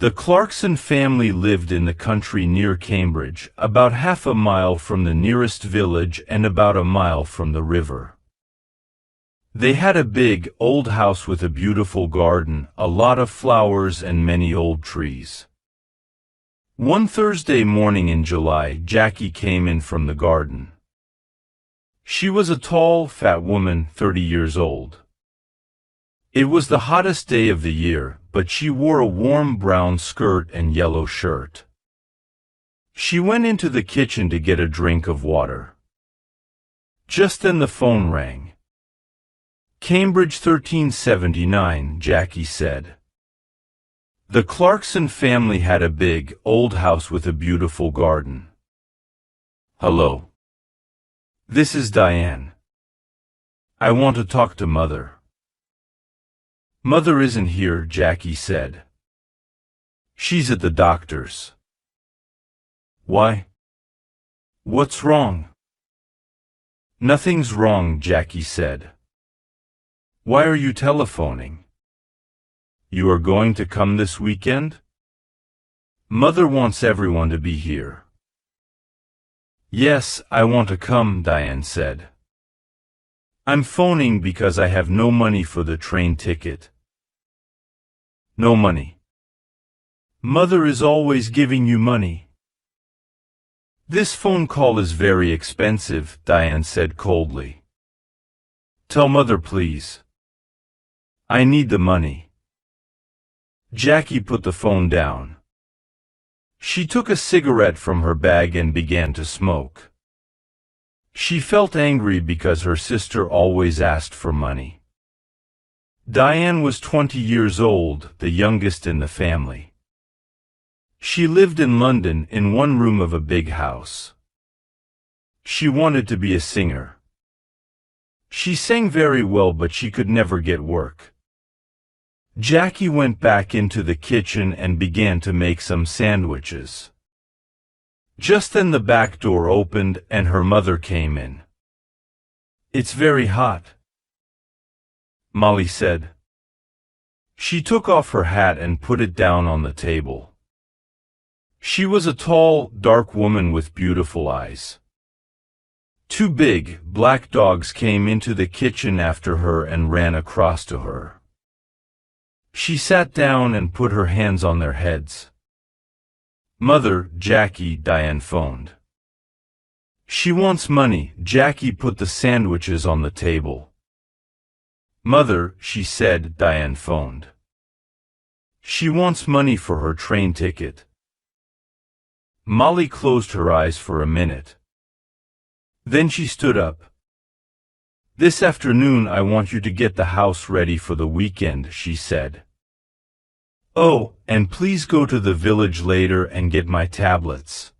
The Clarkson family lived in the country near Cambridge, about half a mile from the nearest village and about a mile from the river. They had a big, old house with a beautiful garden, a lot of flowers and many old trees. One Thursday morning in July, Jackie came in from the garden. She was a tall, fat woman, 30 years old. It was the hottest day of the year, but she wore a warm brown skirt and yellow shirt. She went into the kitchen to get a drink of water. Just then the phone rang. "Cambridge 1379, Jackie said. The Clarkson family had a big, old house with a beautiful garden. "Hello. This is Diane. I want to talk to Mother." "Mother isn't here," Jackie said. "She's at the doctor's." "Why? What's wrong?" "Nothing's wrong," Jackie said. "Why are you telephoning? You are going to come this weekend?" "Mother wants everyone to be here." "Yes, I want to come," Diane said. "I'm phoning because I have no money for the train ticket." "No money? Mother is always giving you money." "This phone call is very expensive," Diane said coldly. "Tell Mother, please. I need the money." Jackie put the phone down. She took a cigarette from her bag and began to smoke. She felt angry because her sister always asked for money. Diane was 20 years old, the youngest in the family. She lived in London in one room of a big house. She wanted to be a singer. She sang very well, but she could never get work. Jackie went back into the kitchen and began to make some sandwiches. Just then the back door opened and her mother came in. "It's very hot," Molly said. She took off her hat and put it down on the table. She was a tall, dark woman with beautiful eyes. Two big, black dogs came into the kitchen after her and ran across to her. She sat down and put her hands on their heads. "Mother, Jackie," Diane phoned. "She wants money." Jackie put the sandwiches on the table. "Mother," she said, Diane phoned. "She wants money for her train ticket." Molly closed her eyes for a minute. Then she stood up. "This afternoon I want you to get the house ready for the weekend," she said. "Oh, and please go to the village later and get my tablets."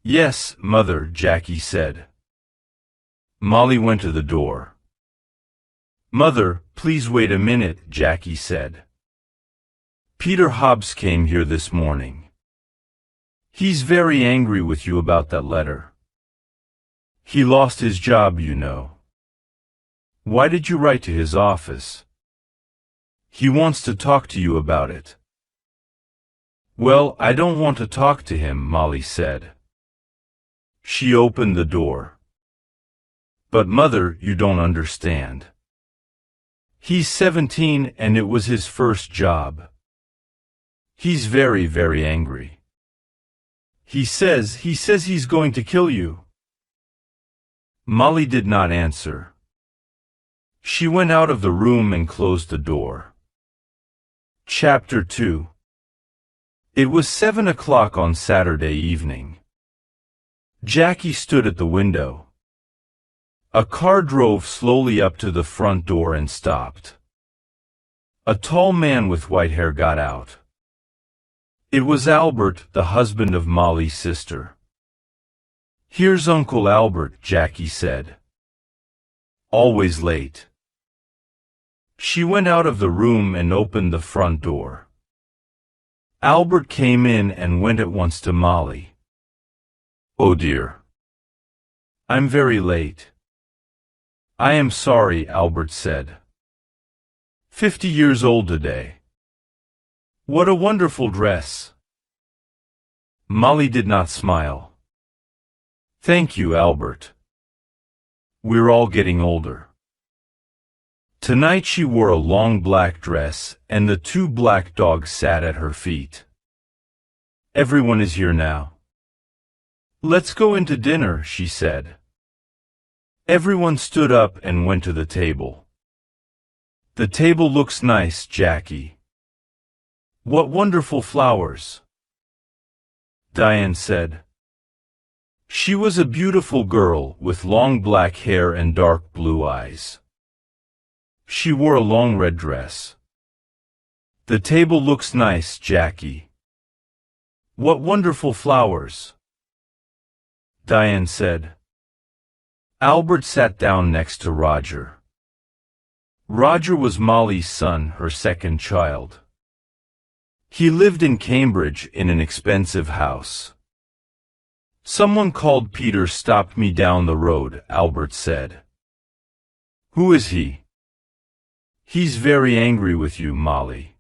"Yes, Mother," Jackie said. Molly went to the door. "Mother, please wait a minute," Jackie said. "Peter Hobbs came here this morning. He's very angry with you about that letter. He lost his job, you know. Why did you write to his office? He wants to talk to you about it." "Well, I don't want to talk to him," Molly said. She opened the door. "But Mother, you don't understand. He's 17 and it was his first job. He's very, very angry. He says he's going to kill you." Molly did not answer. She went out of the room and closed the door. Chapter 2. It was 7 o'clock on Saturday evening. Jackie stood at the window. A car drove slowly up to the front door and stopped. A tall man with white hair got out. It was Albert, the husband of Molly's sister. "Here's Uncle Albert," Jackie said. "Always late." She went out of the room and opened the front door. Albert came in and went at once to Molly. "Oh dear. I'm very late." "I am sorry," Albert said. 50 years old today. What a wonderful dress! Molly did not smile. Thank you, Albert. We're all getting older. Tonight she wore a long black dress, and the two black dogs sat at her feet. Everyone is here now. Let's go into dinner, she said. Everyone stood up and went to the table. The table looks nice, Jackie. What wonderful flowers, Diane said. She was a beautiful girl with long black hair and dark blue eyes. She wore a long red dress. The table looks nice, Jackie. What wonderful flowers, Diane said. Albert sat down next to Roger. Roger was Molly's son, her second child. He lived in Cambridge in an expensive house. Someone called Peter stopped me down the road, Albert said. Who is he? He's very angry with you, Molly.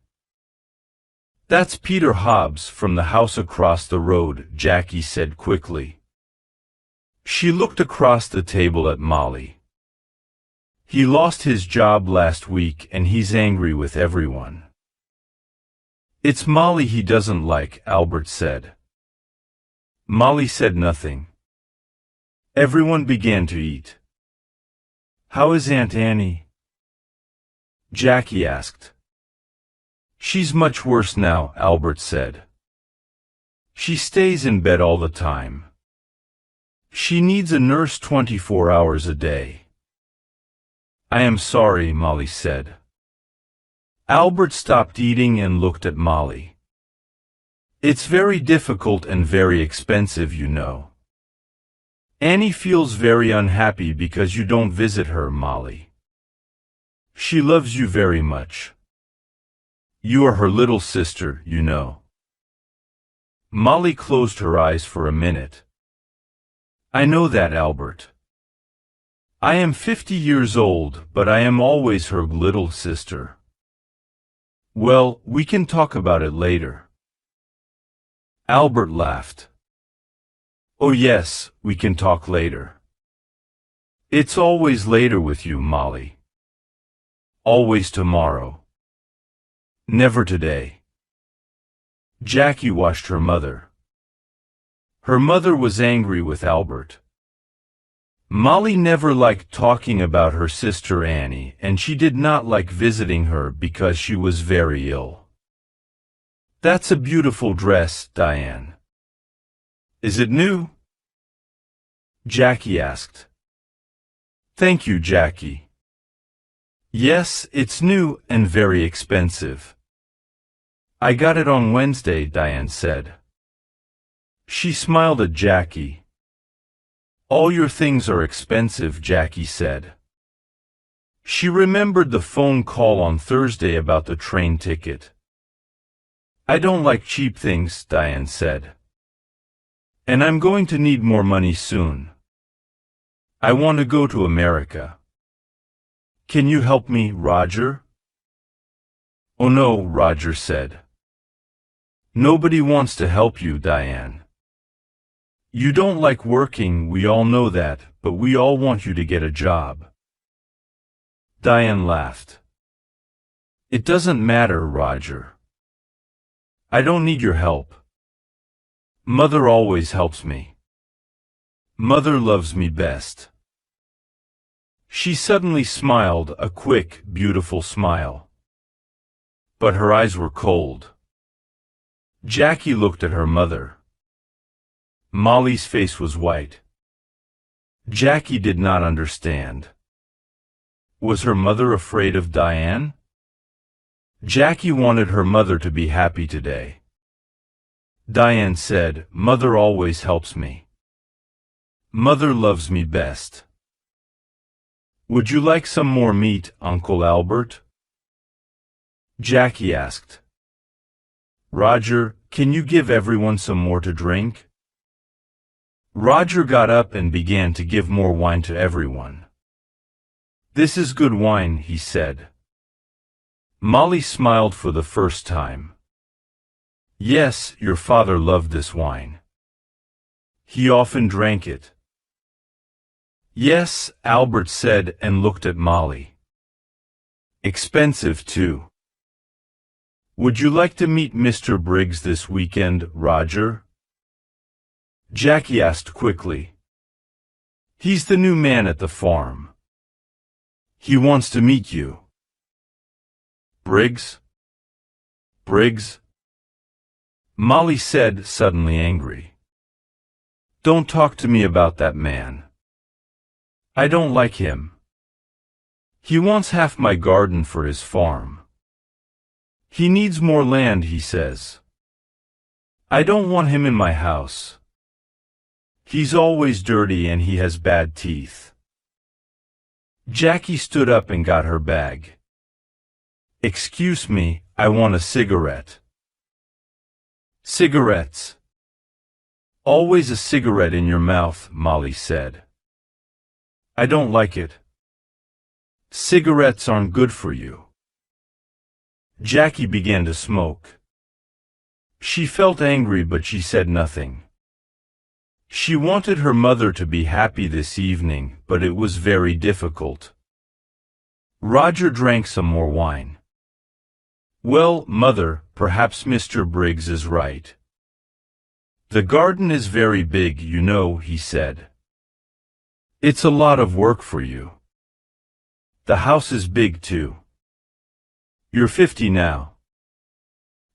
That's Peter Hobbs from the house across the road, Jackie said quickly. She looked across the table at Molly. He lost his job last week and he's angry with everyone. It's Molly he doesn't like, Albert said. Molly said nothing. Everyone began to eat. How is Aunt Annie? Jackie asked. She's much worse now, Albert said. She stays in bed all the time. She needs a nurse 24 hours a day. I am sorry, Molly said. Albert stopped eating and looked at Molly. It's very difficult and very expensive, you know. Annie feels very unhappy because you don't visit her, Molly. She loves you very much. You are her little sister, you know. Molly closed her eyes for a minute. I know that, Albert. I am 50 years old, but I am always her little sister. Well, we can talk about it later. Albert laughed. Oh yes, we can talk later. It's always later with you, Molly. Always tomorrow. Never today. Jackie watched her mother. Her mother was angry with Albert. Molly never liked talking about her sister Annie, and she did not like visiting her because she was very ill. That's a beautiful dress, Diane. Is it new? Jackie asked. Thank you, Jackie. Yes, it's new and very expensive. I got it on Wednesday, Diane said. She smiled at Jackie. All your things are expensive, Jackie said. She remembered the phone call on Thursday about the train ticket. I don't like cheap things, Diane said. And I'm going to need more money soon. I want to go to America. Can you help me, Roger? Oh no, Roger said. Nobody wants to help you, Diane. You don't like working, we all know that, but we all want you to get a job. Diane laughed. It doesn't matter, Roger. I don't need your help. Mother always helps me. Mother loves me best. She suddenly smiled, a quick, beautiful smile. But her eyes were cold. Jackie looked at her mother. Molly's face was white. Jackie did not understand. Was her mother afraid of Diane? Jackie wanted her mother to be happy today. Diane said, Mother always helps me. Mother loves me best. Would you like some more meat, Uncle Albert? Jackie asked. Roger, can you give everyone some more to drink? Roger got up and began to give more wine to everyone. This is good wine, he said. Molly smiled for the first time. Yes, your father loved this wine. He often drank it. Yes, Albert said and looked at Molly. Expensive too. Would you like to meet Mr. Briggs this weekend, Roger? Jackie asked quickly. He's the new man at the farm. He wants to meet you. Briggs? Briggs? Molly said, suddenly angry. Don't talk to me about that man. I don't like him. He wants half my garden for his farm. He needs more land, he says. I don't want him in my house. He's always dirty and he has bad teeth. Jackie stood up and got her bag. Excuse me, I want a cigarette. Cigarettes. Always a cigarette in your mouth, Molly said. I don't like it. Cigarettes aren't good for you. Jackie began to smoke. She felt angry, but she said nothing. She wanted her mother to be happy this evening, but it was very difficult. Roger drank some more wine. Well, Mother, perhaps Mr. Briggs is right. The garden is very big, you know, he said. It's a lot of work for you. The house is big too. You're 50 now.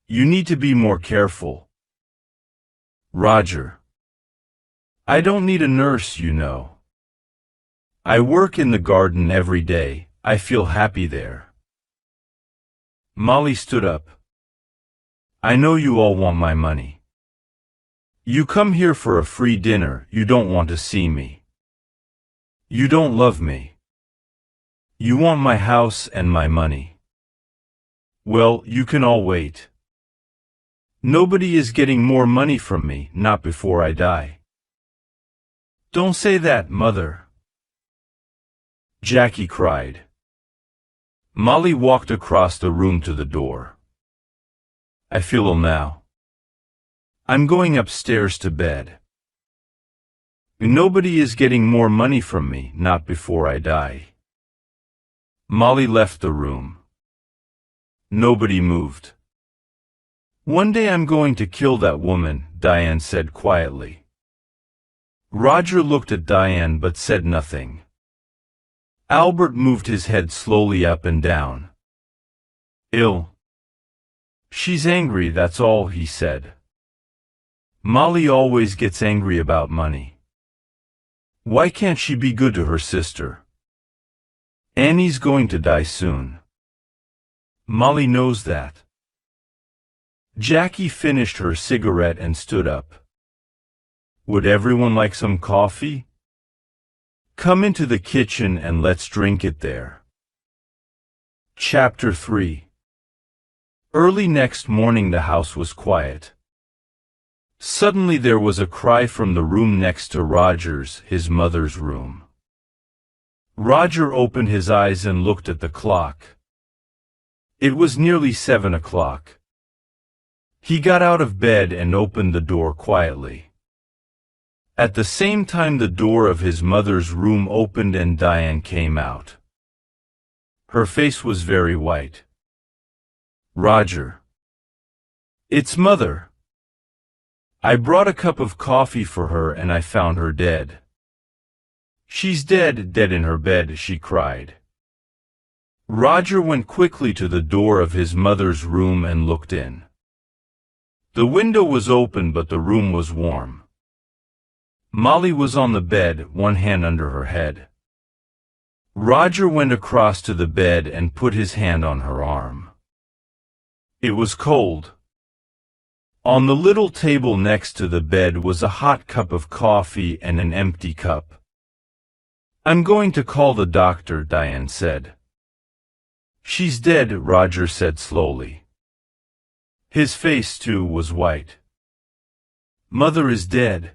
You need to be more careful. Roger. I don't need a nurse, you know. I work in the garden every day. I feel happy there. Molly stood up. I know you all want my money. You come here for a free dinner. You don't want to see me. You don't love me. You want my house and my money. Well, you can all wait. Nobody is getting more money from me, not before I die. Don't say that, Mother. Jackie cried. Molly walked across the room to the door. I feel ill now. I'm going upstairs to bed. Nobody is getting more money from me, not before I die. Molly left the room. Nobody moved. One day I'm going to kill that woman, Diane said quietly. Roger looked at Diane but said nothing. Albert moved his head slowly up and down. Ill. She's angry, that's all, he said. Molly always gets angry about money. Why can't she be good to her sister? Annie's going to die soon. Molly knows that. Jackie finished her cigarette and stood up. Would everyone like some coffee? Come into the kitchen and let's drink it there. Chapter 3. Early next morning the house was quiet. Suddenly there was a cry from the room next to Roger's, his mother's room. Roger opened his eyes and looked at the clock. It was nearly 7 o'clock. He got out of bed and opened the door quietly. At the same time the door of his mother's room opened and Diane came out. Her face was very white. Roger. It's Mother. I brought a cup of coffee for her and I found her dead. She's dead, dead in her bed, she cried. Roger went quickly to the door of his mother's room and looked in. The window was open but the room was warm. Molly was on the bed, one hand under her head. Roger went across to the bed and put his hand on her arm. It was cold. On the little table next to the bed was a hot cup of coffee and an empty cup. I'm going to call the doctor, Diane said. She's dead, Roger said slowly. His face, too, was white. Mother is dead.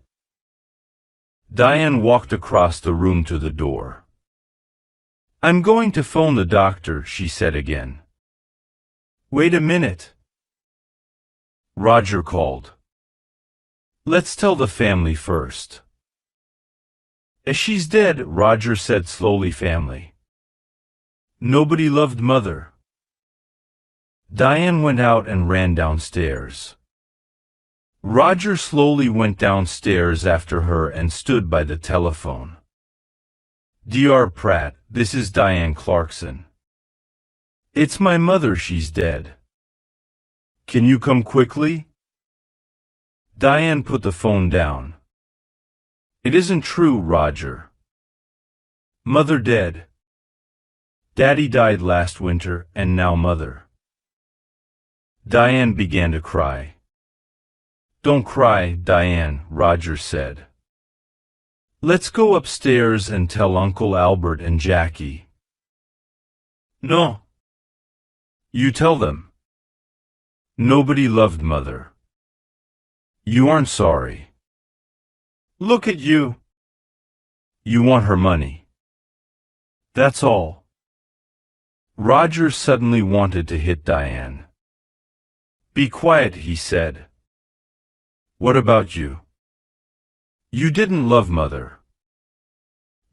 Diane walked across the room to the door. I'm going to phone the doctor, she said again. Wait a minute. Roger called. Let's tell the family first. She's dead, Roger said slowly. Family. Nobody loved Mother. Diane went out and ran downstairs. Roger slowly went downstairs after her and stood by the telephone. Dr. Pratt, this is Diane Clarkson. It's my mother, she's dead. Can you come quickly? Diane put the phone down. It isn't true, Roger. Mother dead. Daddy died last winter, and now Mother. Diane began to cry. Don't cry, Diane, Roger said. Let's go upstairs and tell Uncle Albert and Jackie. No. You tell them. Nobody loved Mother. You aren't sorry. Look at you. You want her money. That's all. Roger suddenly wanted to hit Diane. Be quiet, he said. What about you? You didn't love Mother.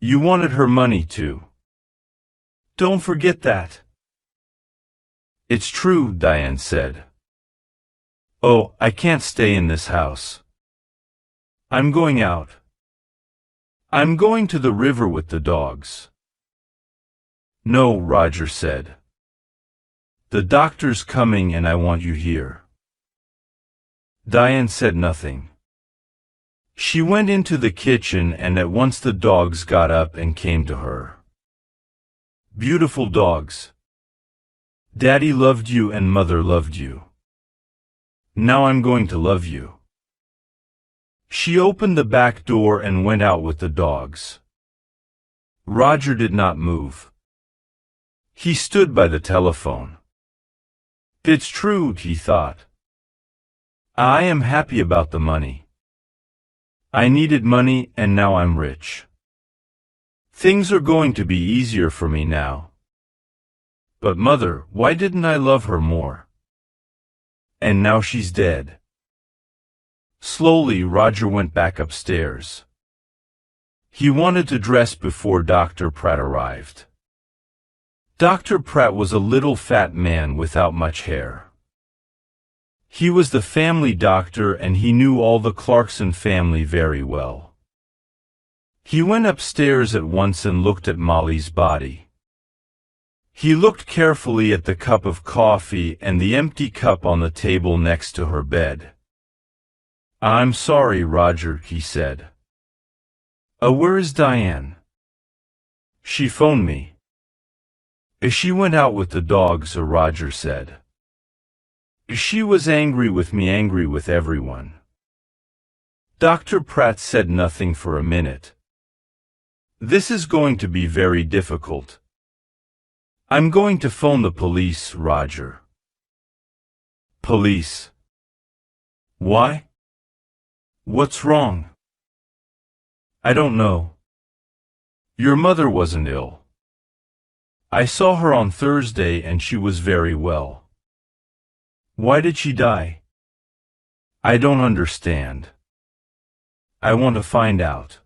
You wanted her money too. Don't forget that. It's true, Diane said. Oh, I can't stay in this house. I'm going out. I'm going to the river with the dogs. No, Roger said. The doctor's coming and I want you here. Diane said nothing. She went into the kitchen and at once the dogs got up and came to her. Beautiful dogs. Daddy loved you and Mother loved you. Now I'm going to love you. She opened the back door and went out with the dogs. Roger did not move. He stood by the telephone. It's true, he thought. I am happy about the money. I needed money and now I'm rich. Things are going to be easier for me now. But Mother, why didn't I love her more? And now she's dead. Slowly, Roger went back upstairs. He wanted to dress before Dr. Pratt arrived. Dr. Pratt was a little fat man without much hair. He was the family doctor and he knew all the Clarkson family very well. He went upstairs at once and looked at Molly's body. He looked carefully at the cup of coffee and the empty cup on the table next to her bed. I'm sorry, Roger, he said. Where is Diane? She phoned me. She went out with the dogs, Roger said. She was angry with me, angry with everyone. Dr. Pratt said nothing for a minute. This is going to be very difficult. I'm going to phone the police, Roger. Police? Why? What's wrong? I don't know. Your mother wasn't ill. I saw her on Thursday and she was very well. Why did she die? I don't understand. I want to find out.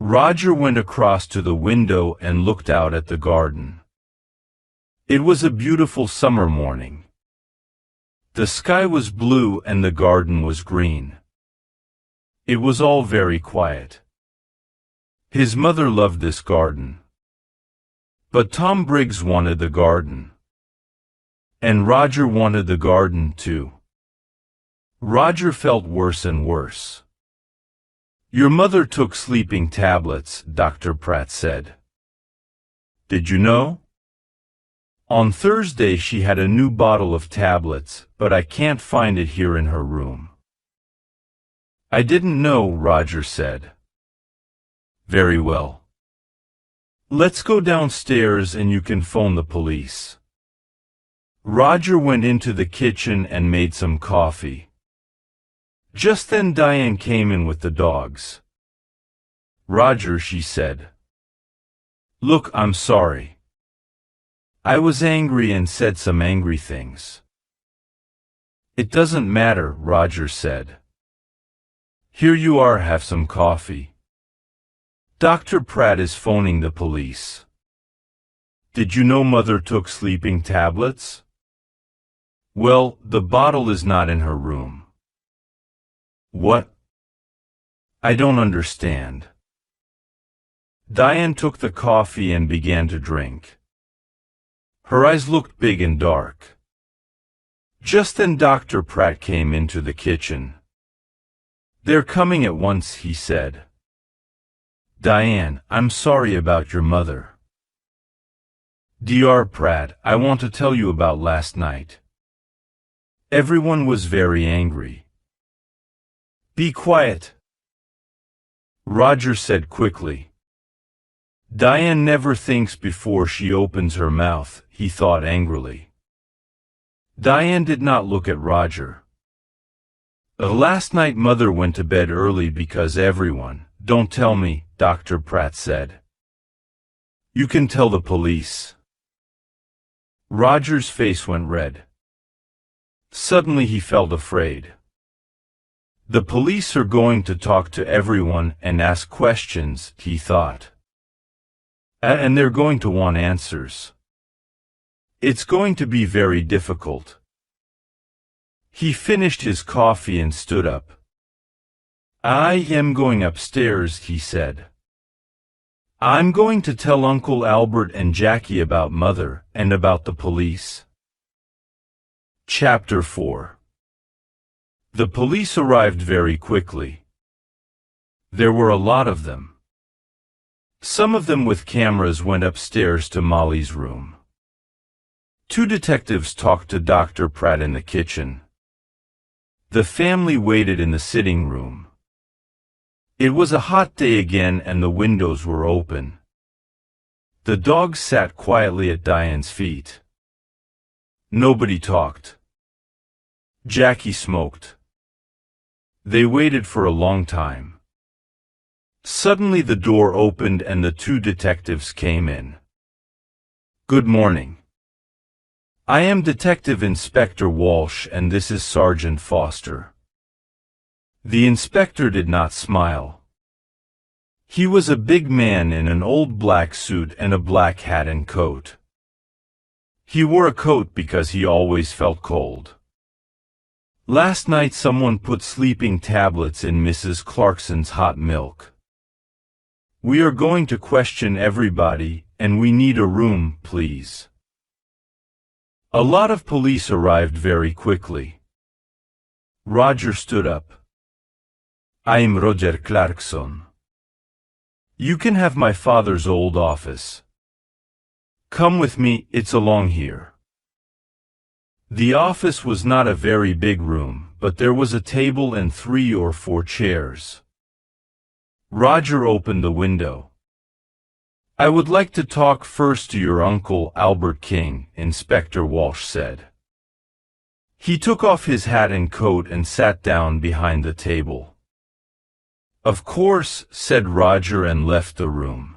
Roger went across to the window and looked out at the garden. It was a beautiful summer morning. The sky was blue and the garden was green. It was all very quiet. His mother loved this garden. But Tom Briggs wanted the garden. And Roger wanted the garden too. Roger felt worse and worse. Your mother took sleeping tablets, Dr. Pratt said. Did you know? On Thursday she had a new bottle of tablets, but I can't find it here in her room. I didn't know, Roger said. Very well. Let's go downstairs and you can phone the police. Roger went into the kitchen and made some coffee. Just then Diane came in with the dogs. Roger, she said. Look, I'm sorry. I was angry and said some angry things. It doesn't matter, Roger said. Here you are, have some coffee. Dr. Pratt is phoning the police. Did you know Mother took sleeping tablets? Well, the bottle is not in her room. What? I don't understand. Diane took the coffee and began to drink. Her eyes looked big and dark. Just then Dr. Pratt came into the kitchen. They're coming at once, he said. Diane, I'm sorry about your mother. Dr. Pratt, I want to tell you about last night. Everyone was very angry. Be quiet, Roger said quickly. Diane never thinks before she opens her mouth, he thought angrily. Diane did not look at Roger. Last night Mother went to bed early because everyone, don't tell me, Dr. Pratt said. You can tell the police. Roger's face went red. Suddenly he felt afraid. The police are going to talk to everyone and ask questions, he thought. And they're going to want answers. It's going to be very difficult. He finished his coffee and stood up. I am going upstairs, he said. I'm going to tell Uncle Albert and Jackie about Mother and about the police. Chapter 4. The police arrived very quickly. There were a lot of them. Some of them with cameras went upstairs to Molly's room. Two detectives talked to Dr. Pratt in the kitchen. The family waited in the sitting room. It was a hot day again and the windows were open. The dogs sat quietly at Diane's feet. Nobody talked. Jackie smoked. They waited for a long time. Suddenly the door opened and the two detectives came in. Good morning. I am Detective Inspector Walsh and this is Sergeant Foster. The inspector did not smile. He was a big man in an old black suit and a black hat and coat. He wore a coat because he always felt cold. Last night someone put sleeping tablets in Mrs. Clarkson's hot milk. We are going to question everybody, and we need a room, please. A lot of police arrived very quickly. Roger stood up. I'm Roger Clarkson. You can have my father's old office. Come with me, it's along here. The office was not a very big room, but there was a table and 3 or 4 chairs. Roger opened the window. I would like to talk first to your uncle, Albert King, Inspector Walsh said. He took off his hat and coat and sat down behind the table. Of course, said Roger and left the room.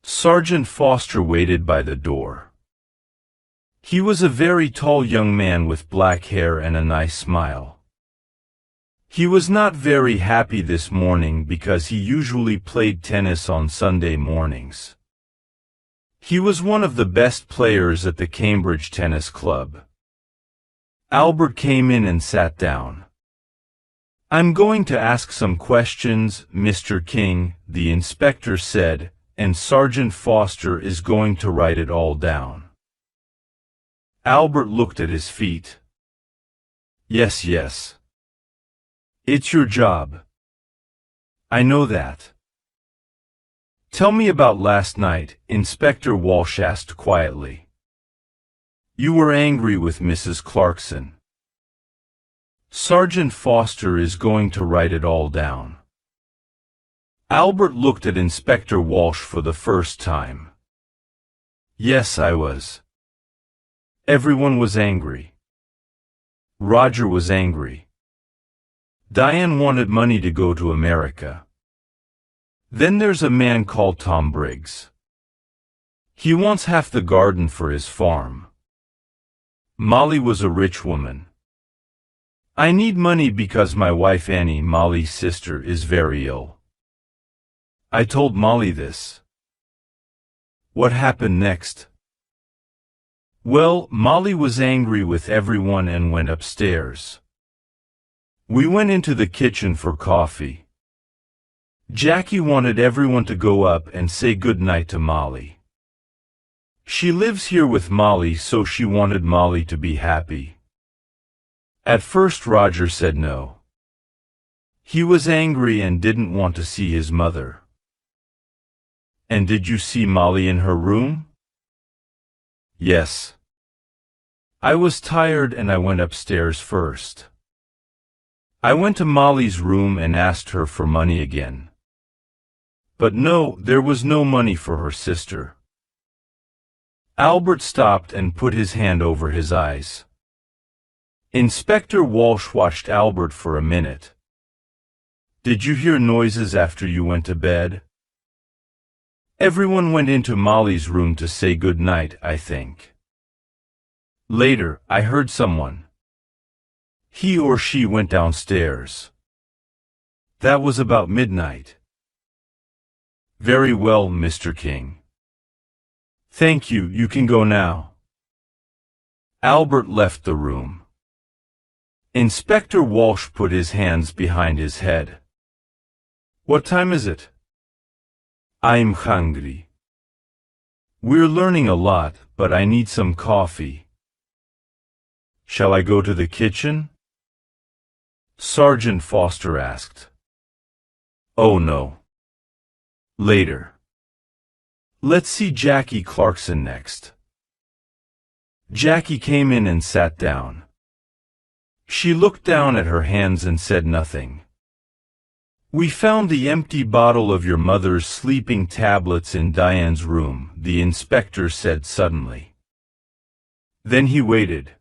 Sergeant Foster waited by the door. He was a very tall young man with black hair and a nice smile. He was not very happy this morning because he usually played tennis on Sunday mornings. He was one of the best players at the Cambridge Tennis Club. Albert came in and sat down. I'm going to ask some questions, Mr. King, the inspector said, and Sergeant Foster is going to write it all down. Albert looked at his feet. Yes, yes. It's your job. I know that. Tell me about last night, Inspector Walsh asked quietly. You were angry with Mrs. Clarkson. Sergeant Foster is going to write it all down. Albert looked at Inspector Walsh for the first time. Yes, I was. Everyone was angry. Roger was angry. Diane wanted money to go to America. Then there's a man called Tom Briggs. He wants half the garden for his farm. Molly was a rich woman. I need money because my wife Annie, Molly's sister, is very ill. I told Molly this. What happened next? Well, Molly was angry with everyone and went upstairs. We went into the kitchen for coffee. Jackie wanted everyone to go up and say good night to Molly. She lives here with Molly, so she wanted Molly to be happy. At first Roger said no. He was angry and didn't want to see his mother. And did you see Molly in her room? Yes. I was tired and I went upstairs first. I went to Molly's room and asked her for money again. But no, there was no money for her sister. Albert stopped and put his hand over his eyes. Inspector Walsh watched Albert for a minute. Did you hear noises after you went to bed? Everyone went into Molly's room to say good night, I think. Later, I heard someone. He or she went downstairs. That was about midnight. Very well, Mr. King. Thank you, you can go now. Albert left the room. Inspector Walsh put his hands behind his head. What time is it? I'm hungry. We're learning a lot, but I need some coffee. Shall I go to the kitchen? Sergeant Foster asked. Oh no. Later. Let's see Jackie Clarkson next. Jackie came in and sat down. She looked down at her hands and said nothing. We found the empty bottle of your mother's sleeping tablets in Diane's room, the inspector said suddenly. Then he waited.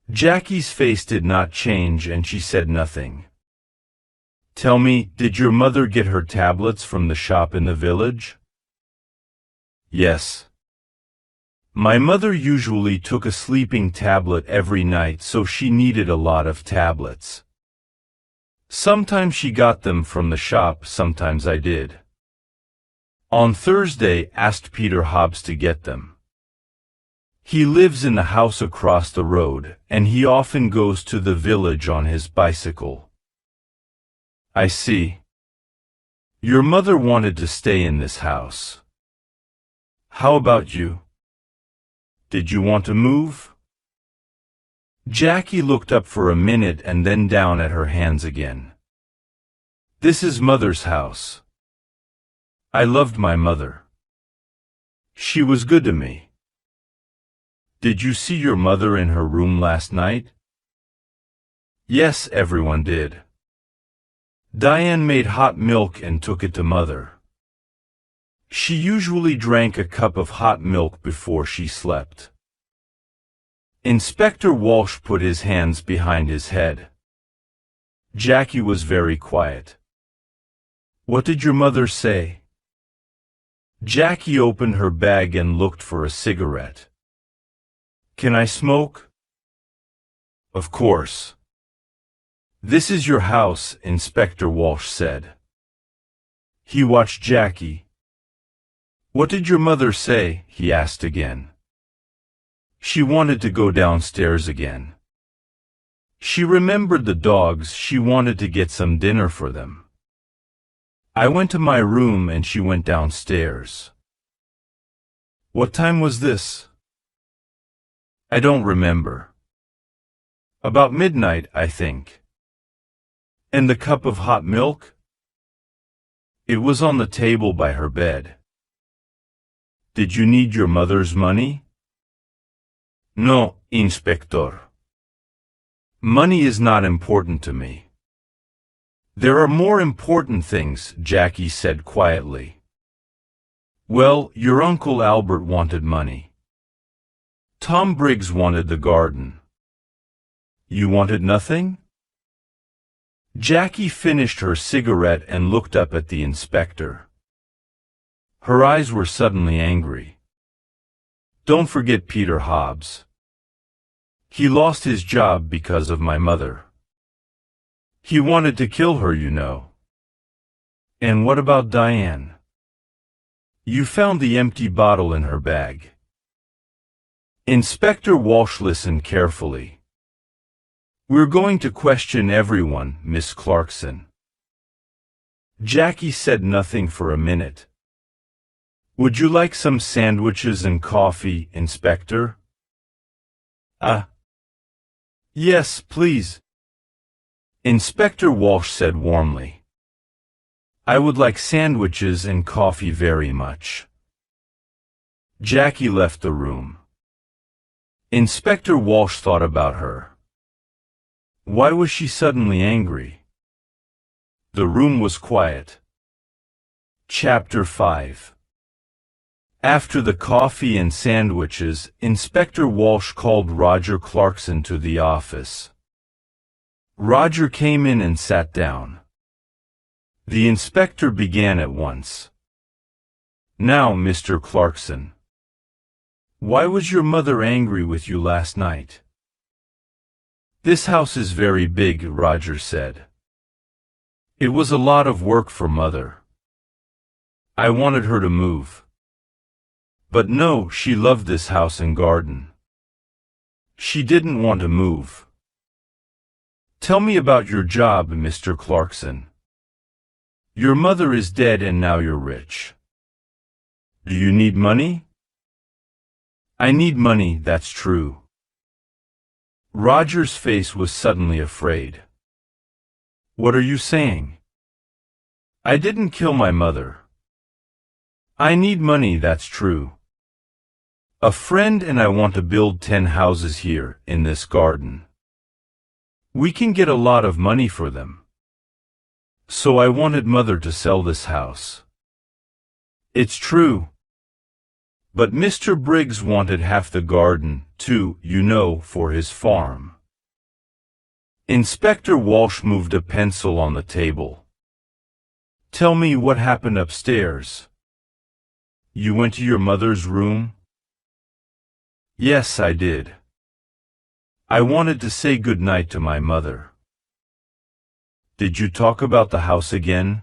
Jackie's face did not change and she said nothing. Tell me, did your mother get her tablets from the shop in the village? Yes. My mother usually took a sleeping tablet every night, so she needed a lot of tablets. Sometimes she got them from the shop, sometimes I did. On Thursday, asked Peter Hobbs to get them. He lives in the house across the road, and he often goes to the village on his bicycle. I see. Your mother wanted to stay in this house. How about you? Did you want to move? Jackie looked up for a minute and then down at her hands again. This is Mother's house. I loved my mother. She was good to me. Did you see your mother in her room last night? Yes, everyone did. Diane made hot milk and took it to Mother. She usually drank a cup of hot milk before she slept. Inspector Walsh put his hands behind his head. Jackie was very quiet. What did your mother say? Jackie opened her bag and looked for a cigarette. Can I smoke? Of course. This is your house, Inspector Walsh said. He watched Jackie. What did your mother say? He asked again. She wanted to go downstairs again. She remembered the dogs, she wanted to get some dinner for them. I went to my room and she went downstairs. What time was this? I don't remember. About midnight, I think. And the cup of hot milk? It was on the table by her bed. Did you need your mother's money? No, Inspector. Money is not important to me. There are more important things, Jackie said quietly. Well, your Uncle Albert wanted money. Tom Briggs wanted the garden. You wanted nothing? Jackie finished her cigarette and looked up at the inspector. Her eyes were suddenly angry. Don't forget Peter Hobbs. He lost his job because of my mother. He wanted to kill her, you know. And what about Diane? You found the empty bottle in her bag. Inspector Walsh listened carefully. We're going to question everyone, Miss Clarkson. Jackie said nothing for a minute. Would you like some sandwiches and coffee, Inspector? Yes, please. Inspector Walsh said warmly. I would like sandwiches and coffee very much. Jackie left the room. Inspector Walsh thought about her. Why was she suddenly angry? The room was quiet. Chapter 5. After the coffee and sandwiches, Inspector Walsh called Roger Clarkson to the office. Roger came in and sat down. The inspector began at once. Now, Mr. Clarkson, why was your mother angry with you last night? This house is very big, Roger said. It was a lot of work for Mother. I wanted her to move. But no, she loved this house and garden. She didn't want to move. Tell me about your job, Mr. Clarkson. Your mother is dead and now you're rich. Do you need money? I need money, that's true. Roger's face was suddenly afraid. What are you saying? I didn't kill my mother. I need money, that's true. A friend and I want to build 10 houses here, in this garden. We can get a lot of money for them. So I wanted Mother to sell this house. It's true. But Mr. Briggs wanted half the garden, too, you know, for his farm. Inspector Walsh moved a pencil on the table. Tell me what happened upstairs. You went to your mother's room? Yes, I did. I wanted to say good night to my mother. Did you talk about the house again?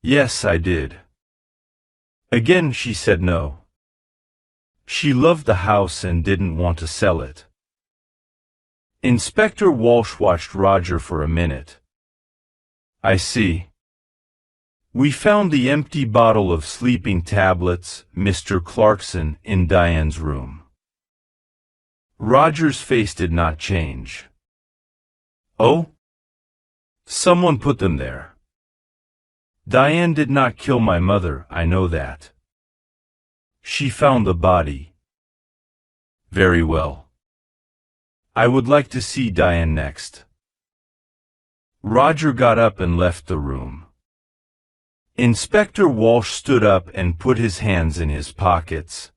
Yes, I did. Again she said no. She loved the house and didn't want to sell it. Inspector Walsh watched Roger for a minute. I see. We found the empty bottle of sleeping tablets, Mr. Clarkson, in Diane's room. Roger's face did not change. Oh? Someone put them there. Diane did not kill my mother, I know that. She found the body. Very well. I would like to see Diane next. Roger got up and left the room. Inspector Walsh stood up and put his hands in his pockets.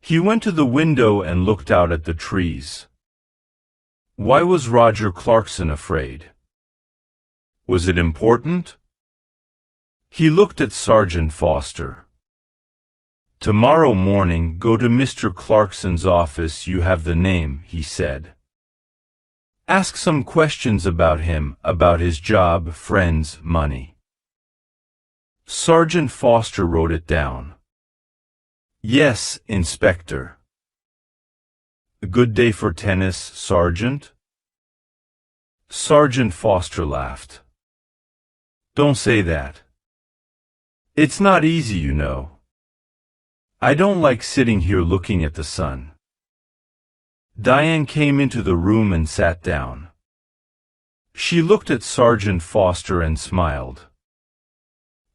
He went to the window and looked out at the trees. Why was Roger Clarkson afraid? Was it important? He looked at Sergeant Foster. Tomorrow morning, go to Mr. Clarkson's office. You have the name, he said. Ask some questions about him, about his job, friends, money. Sergeant Foster wrote it down. Yes, Inspector. A good day for tennis, Sergeant? Sergeant Foster laughed. Don't say that. It's not easy, you know. I don't like sitting here looking at the sun. Diane came into the room and sat down. She looked at Sergeant Foster and smiled.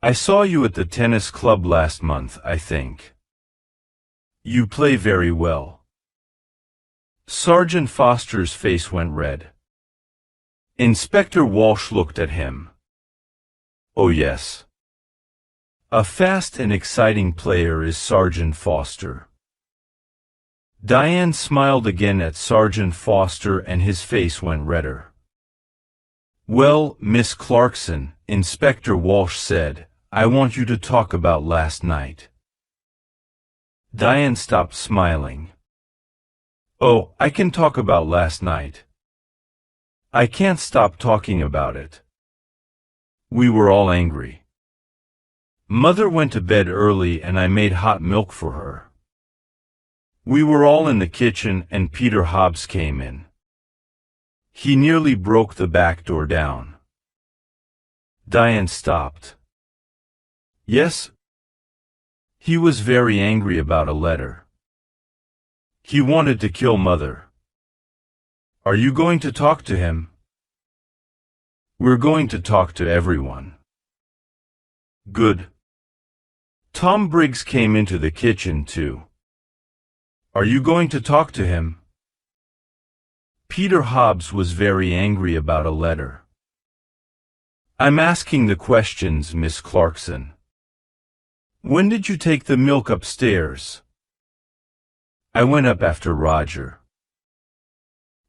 I saw you at the tennis club last month, I think. You play very well. Sergeant Foster's face went red. Inspector Walsh looked at him. Oh yes. A fast and exciting player is Sergeant Foster. Diane smiled again at Sergeant Foster and his face went redder. Well, Miss Clarkson, Inspector Walsh said, I want you to talk about last night. Diane stopped smiling. Oh, I can talk about last night. I can't stop talking about it. We were all angry. Mother went to bed early and I made hot milk for her. We were all in the kitchen and Peter Hobbs came in. He nearly broke the back door down. Diane stopped. Yes? He was very angry about a letter. He wanted to kill Mother. Are you going to talk to him? We're going to talk to everyone. Good. Tom Briggs came into the kitchen too. Are you going to talk to him? Peter Hobbs was very angry about a letter. I'm asking the questions, Miss Clarkson. When did you take the milk upstairs? I went up after Roger.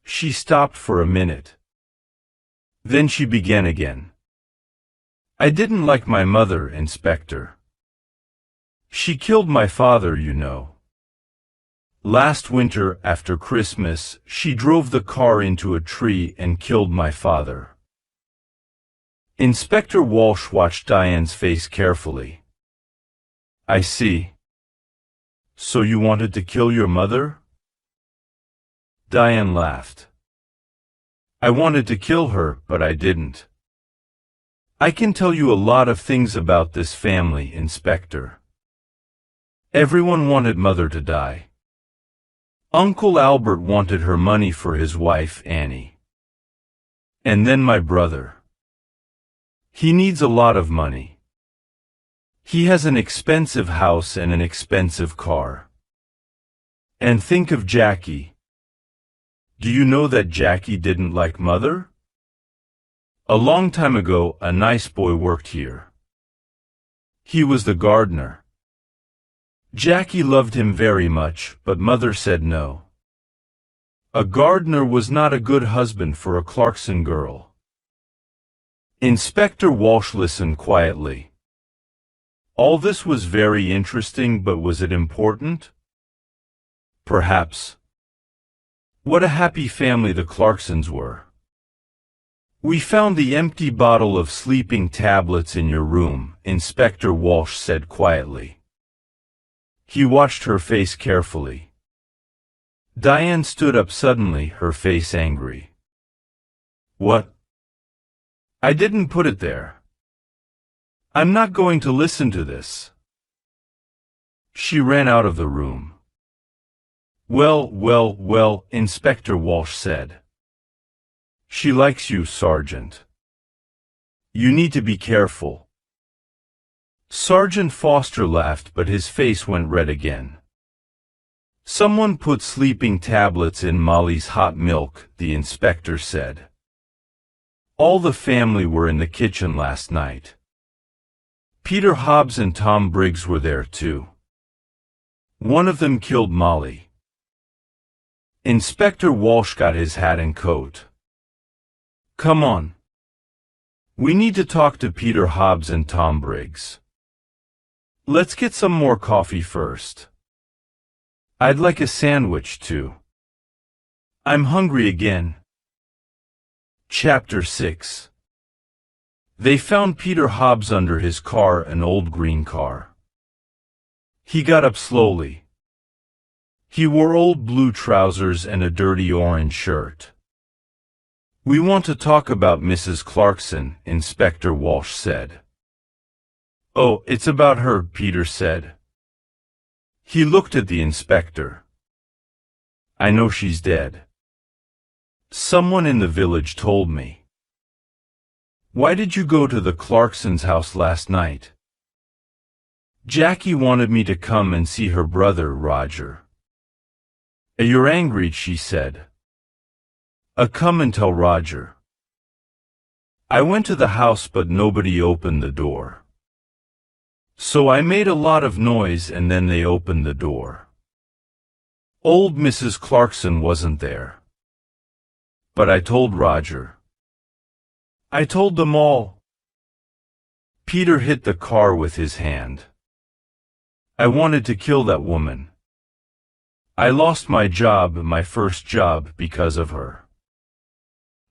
She stopped for a minute. Then she began again. I didn't like my mother, Inspector. She killed my father, you know. Last winter, after Christmas, she drove the car into a tree and killed my father. Inspector Walsh watched Diane's face carefully. I see. So you wanted to kill your mother? Diane laughed. I wanted to kill her, but I didn't. I can tell you a lot of things about this family, Inspector. Everyone wanted Mother to die. Uncle Albert wanted her money for his wife, Annie. And then my brother. He needs a lot of money. He has an expensive house and an expensive car. And think of Jackie. Do you know that Jackie didn't like Mother? A long time ago, a nice boy worked here. He was the gardener. Jackie loved him very much, but Mother said no. A gardener was not a good husband for a Clarkson girl. Inspector Walsh listened quietly. All this was very interesting, but was it important? Perhaps. What a happy family the Clarksons were. We found the empty bottle of sleeping tablets in your room, Inspector Walsh said quietly. He watched her face carefully. Diane stood up suddenly, her face angry. What? I didn't put it there. I'm not going to listen to this. She ran out of the room. Well, Inspector Walsh said. She likes you, Sergeant. You need to be careful. Sergeant Foster laughed, but his face went red again. Someone put sleeping tablets in Molly's hot milk, the inspector said. All the family were in the kitchen last night. Peter Hobbs and Tom Briggs were there too. One of them killed Molly. Inspector Walsh got his hat and coat. Come on. We need to talk to Peter Hobbs and Tom Briggs. Let's get some more coffee first. I'd like a sandwich too. I'm hungry again. Chapter 6. They found Peter Hobbs under his car, an old green car. He got up slowly. He wore old blue trousers and a dirty orange shirt. We want to talk about Mrs. Clarkson, Inspector Walsh said. Oh, it's about her, Peter said. He looked at the inspector. I know she's dead. Someone in the village told me. Why did you go to the Clarksons' house last night? Jackie wanted me to come and see her brother, Roger. You're angry, she said. Come and tell Roger. I went to the house, but nobody opened the door. So I made a lot of noise and then they opened the door. Old Mrs. Clarkson wasn't there. But I told Roger. I told them all. Peter hit the car with his hand. I wanted to kill that woman. I lost my first job, because of her.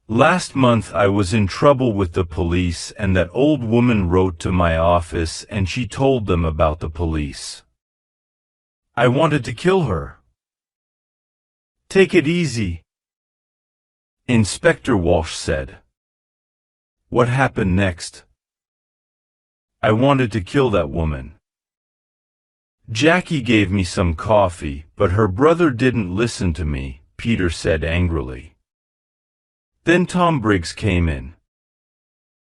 Last month I was in trouble with the police, and that old woman wrote to my office and she told them about the police. I wanted to kill her. Take it easy, Inspector Walsh said. What happened next? I wanted to kill that woman. Jackie gave me some coffee, but her brother didn't listen to me, Peter said angrily. Then Tom Briggs came in.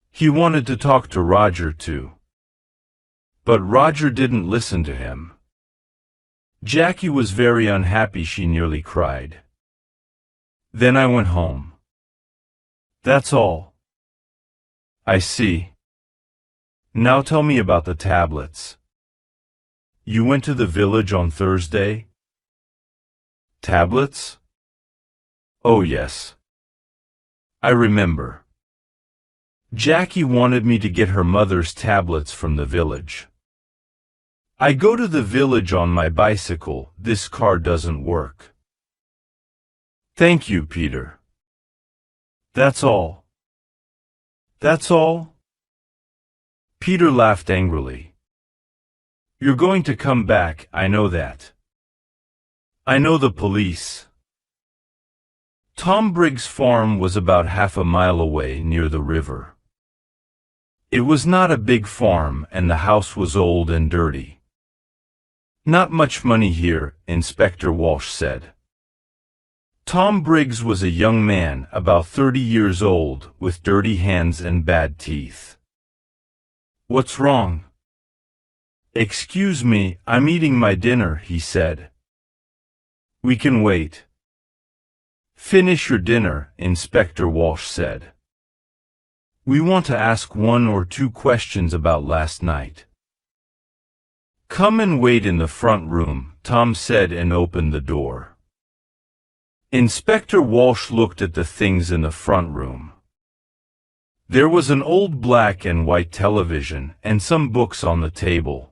He wanted to talk to Roger too. But Roger didn't listen to him. Jackie was very unhappy, she nearly cried. Then I went home. That's all. I see. Now tell me about the tablets. You went to the village on Thursday? Tablets? Oh yes. I remember. Jackie wanted me to get her mother's tablets from the village. I go to the village on my bicycle. This car doesn't work. Thank you, Peter. That's all. That's all? Peter laughed angrily. You're going to come back, I know that. I know the police. Tom Briggs' farm was about half a mile away, near the river. It was not a big farm, and the house was old and dirty. Not much money here, Inspector Walsh said. Tom Briggs was a young man, about 30 years old, with dirty hands and bad teeth. What's wrong? Excuse me, I'm eating my dinner, he said. We can wait. Finish your dinner, Inspector Walsh said. We want to ask 1 or 2 questions about last night. Come and wait in the front room, Tom said and opened the door. Inspector Walsh looked at the things in the front room. There was an old black and white television and some books on the table.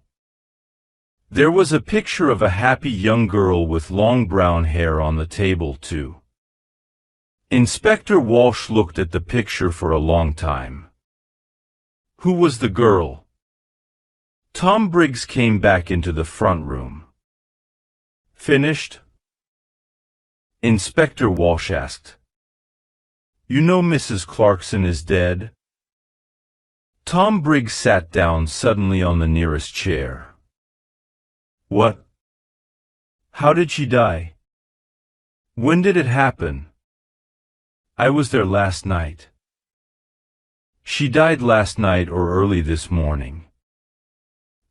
There was a picture of a happy young girl with long brown hair on the table, too. Inspector Walsh looked at the picture for a long time. Who was the girl? Tom Briggs came back into the front room. Finished? Inspector Walsh asked. You know Mrs. Clarkson is dead? Tom Briggs sat down suddenly on the nearest chair. What? How did she die? When did it happen? I was there last night. She died last night or early this morning.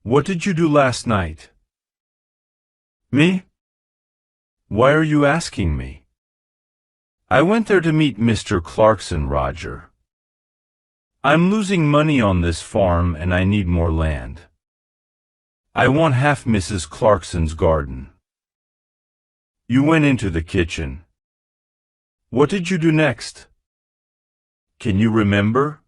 What did you do last night? Me? Why are you asking me? I went there to meet Mr. Clarkson, Roger. I'm losing money on this farm and I need more land. I want half Mrs. Clarkson's garden. You went into the kitchen. What did you do next? Can you remember?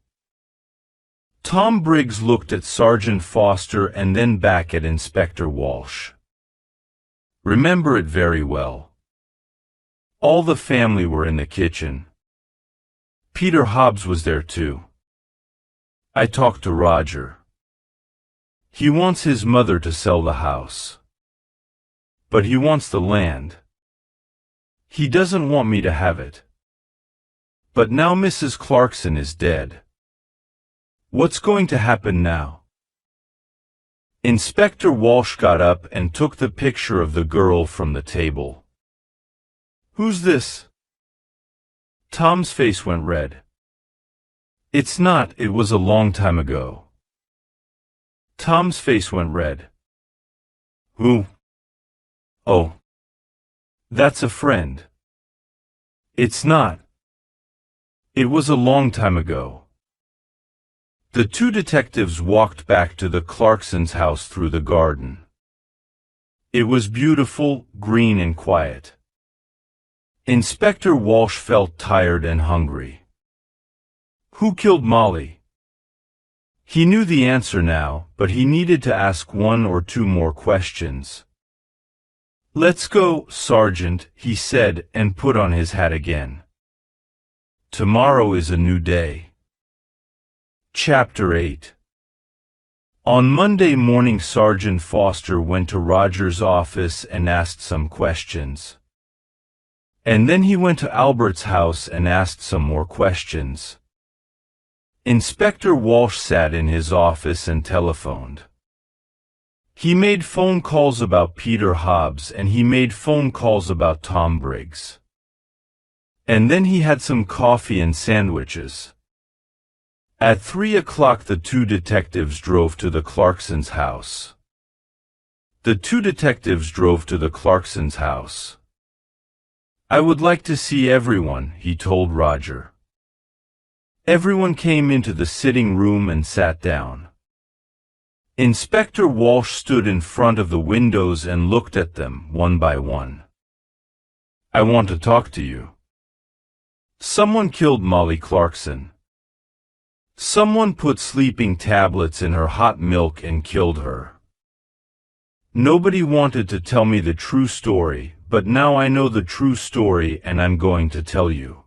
Tom Briggs looked at Sergeant Foster and then back at Inspector Walsh. Remember it very well. All the family were in the kitchen. Peter Hobbs was there too. I talked to Roger. He wants his mother to sell the house. But he wants the land. He doesn't want me to have it. But now Mrs. Clarkson is dead. What's going to happen now? Inspector Walsh got up and took the picture of the girl from the table. Who's this? Tom's face went red. It's not, it was a long time ago. Tom's face went red. Who? Oh. That's a friend. It's not. It was a long time ago. The 2 detectives walked back to the Clarksons' house through the garden. It was beautiful, green and quiet. Inspector Walsh felt tired and hungry. Who killed Molly? He knew the answer now, but he needed to ask 1 or 2 more questions. Let's go, Sergeant, he said, and put on his hat again. Tomorrow is a new day. Chapter 8. On Monday morning, Sergeant Foster went to Roger's office and asked some questions. And then he went to Albert's house and asked some more questions. Inspector Walsh sat in his office and telephoned. He made phone calls about Peter Hobbs and he made phone calls about Tom Briggs. And then he had some coffee and sandwiches. At 3 o'clock the two detectives drove to the Clarksons' house. The two detectives drove to the Clarksons' house. I would like to see everyone, he told Roger. Everyone came into the sitting room and sat down. Inspector Walsh stood in front of the windows and looked at them, one by one. I want to talk to you. Someone killed Molly Clarkson. Someone put sleeping tablets in her hot milk and killed her. Nobody wanted to tell me the true story, but now I know the true story and I'm going to tell you.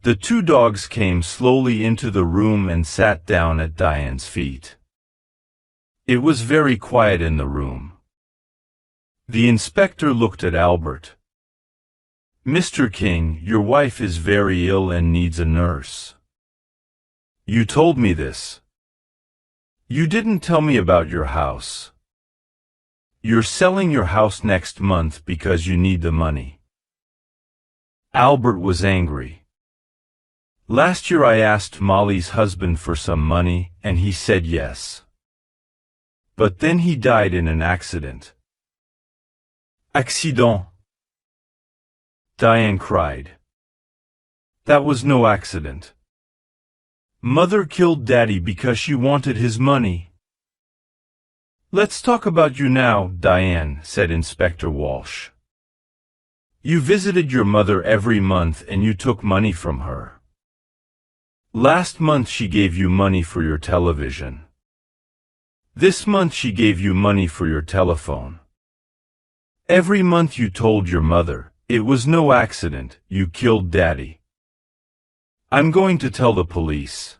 The two dogs came slowly into the room and sat down at Diane's feet. It was very quiet in the room. The inspector looked at Albert. Mr. King, your wife is very ill and needs a nurse. You told me this. You didn't tell me about your house. You're selling your house next month because you need the money. Albert was angry. Last year I asked Molly's husband for some money, and he said yes. But then he died in an accident. Accident. Diane cried. That was no accident. Mother killed Daddy because she wanted his money. Let's talk about you now, Diane, said Inspector Walsh. You visited your mother every month and you took money from her. Last month she gave you money for your television. This month she gave you money for your telephone. Every month you told your mother, it was no accident, you killed Daddy. I'm going to tell the police.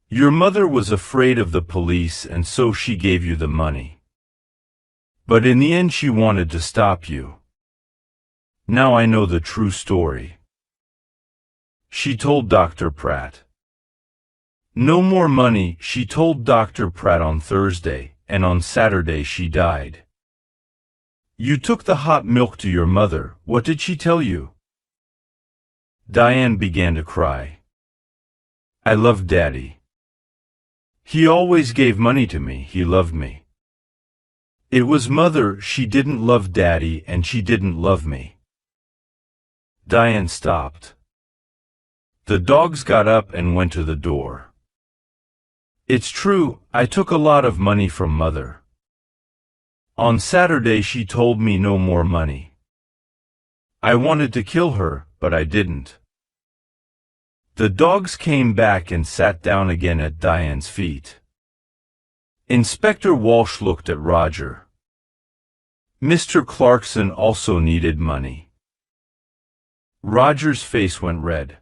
Your mother was afraid of the police and so she gave you the money. But in the end she wanted to stop you. Now I know the true story. She told Dr. Pratt. No more money, she told Dr. Pratt on Thursday, and on Saturday she died. You took the hot milk to your mother, what did she tell you? Diane began to cry. I loved Daddy. He always gave money to me, he loved me. It was Mother, she didn't love Daddy and she didn't love me. Diane stopped. The dogs got up and went to the door. It's true, I took a lot of money from Mother. On Saturday she told me no more money. I wanted to kill her, but I didn't. The dogs came back and sat down again at Diane's feet. Inspector Walsh looked at Roger. Mr. Clarkson also needed money. Roger's face went red.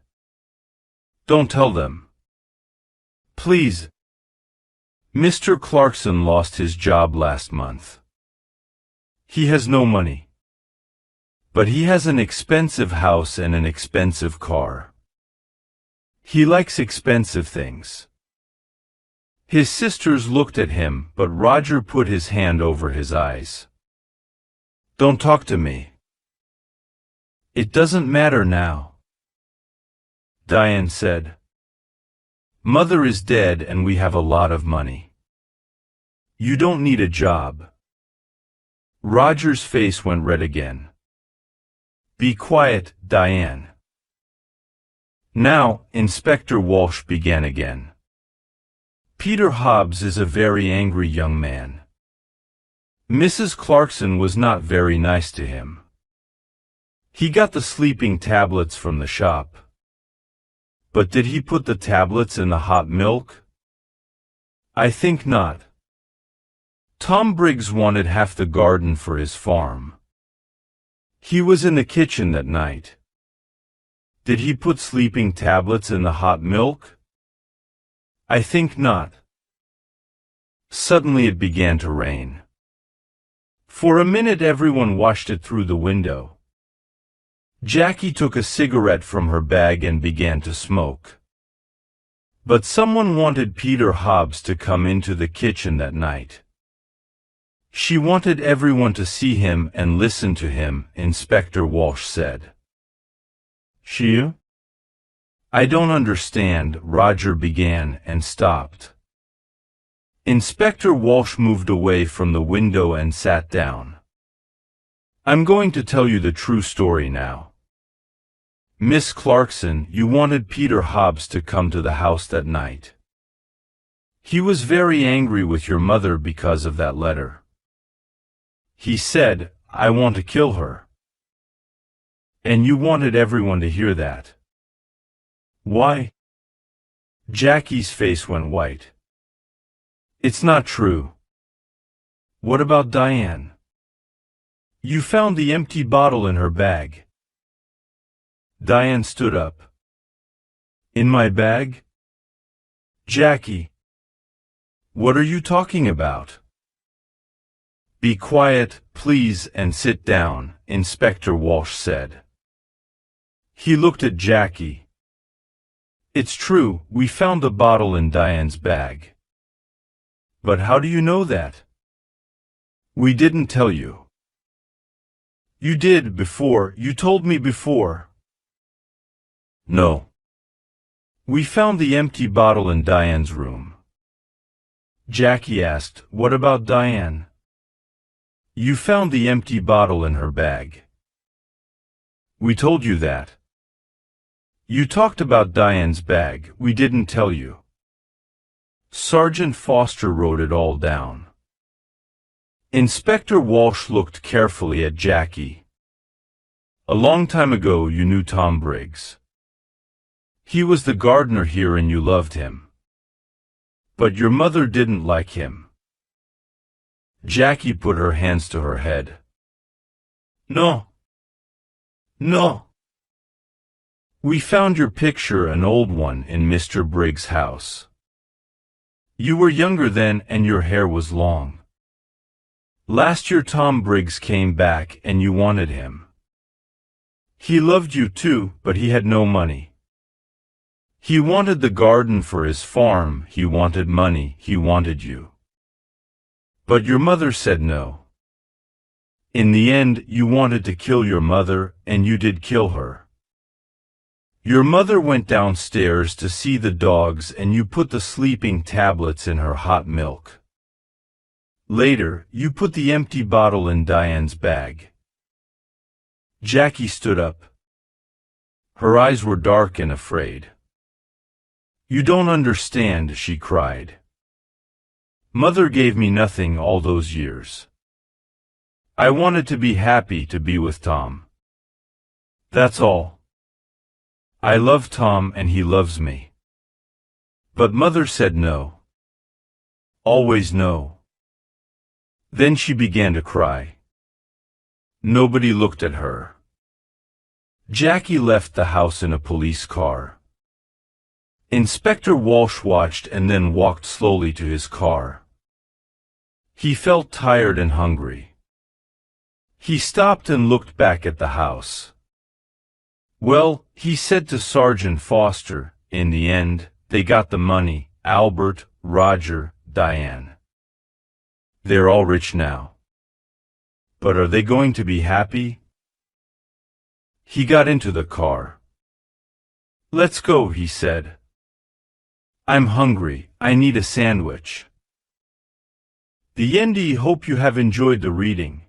Don't tell them. Please. Mr. Clarkson lost his job last month. He has no money. But he has an expensive house and an expensive car. He likes expensive things. His sisters looked at him, but Roger put his hand over his eyes. Don't talk to me. It doesn't matter now. Diane said. Mother is dead and we have a lot of money. You don't need a job. Roger's face went red again. Be quiet, Diane. Now, Inspector Walsh began again. Peter Hobbs is a very angry young man. Mrs. Clarkson was not very nice to him. He got the sleeping tablets from the shop. But did he put the tablets in the hot milk? I think not. Tom Briggs wanted half the garden for his farm. He was in the kitchen that night. Did he put sleeping tablets in the hot milk? I think not. Suddenly it began to rain. For a minute everyone watched it through the window. Jackie took a cigarette from her bag and began to smoke. But someone wanted Peter Hobbs to come into the kitchen that night. She wanted everyone to see him and listen to him, Inspector Walsh said. She? I don't understand, Roger began and stopped. Inspector Walsh moved away from the window and sat down. I'm going to tell you the true story now. Miss Clarkson, you wanted Peter Hobbs to come to the house that night. He was very angry with your mother because of that letter. He said, I want to kill her. And you wanted everyone to hear that. Why? Jackie's face went white. It's not true. What about Diane? You found the empty bottle in her bag. Diane stood up. In my bag? Jackie. What are you talking about? Be quiet, please, and sit down, Inspector Walsh said. He looked at Jackie. It's true, we found the bottle in Diane's bag. But how do you know that? We didn't tell you. You did before, you told me before. No. We found the empty bottle in Diane's room. Jackie asked, what about Diane? You found the empty bottle in her bag. We told you that. You talked about Diane's bag, we didn't tell you. Sergeant Foster wrote it all down. Inspector Walsh looked carefully at Jackie. A long time ago you knew Tom Briggs. He was the gardener here and you loved him. But your mother didn't like him. Jackie put her hands to her head. No. No. We found your picture, an old one, in Mr. Briggs' house. You were younger then and your hair was long. Last year Tom Briggs came back and you wanted him. He loved you too, but he had no money. He wanted the garden for his farm, he wanted money, he wanted you. But your mother said no. In the end, you wanted to kill your mother, and you did kill her. Your mother went downstairs to see the dogs and you put the sleeping tablets in her hot milk. Later, you put the empty bottle in Diane's bag. Jackie stood up. Her eyes were dark and afraid. You don't understand, she cried. Mother gave me nothing all those years. I wanted to be happy to be with Tom. That's all. I love Tom and he loves me. But Mother said no. Always no. Then she began to cry. Nobody looked at her. Jackie left the house in a police car. Inspector Walsh watched and then walked slowly to his car. He felt tired and hungry. He stopped and looked back at the house. Well, he said to Sergeant Foster, in the end, they got the money, Albert, Roger, Diane. They're all rich now. But are they going to be happy? He got into the car. Let's go, he said. I'm hungry, I need a sandwich. The end. Hope you have enjoyed the reading.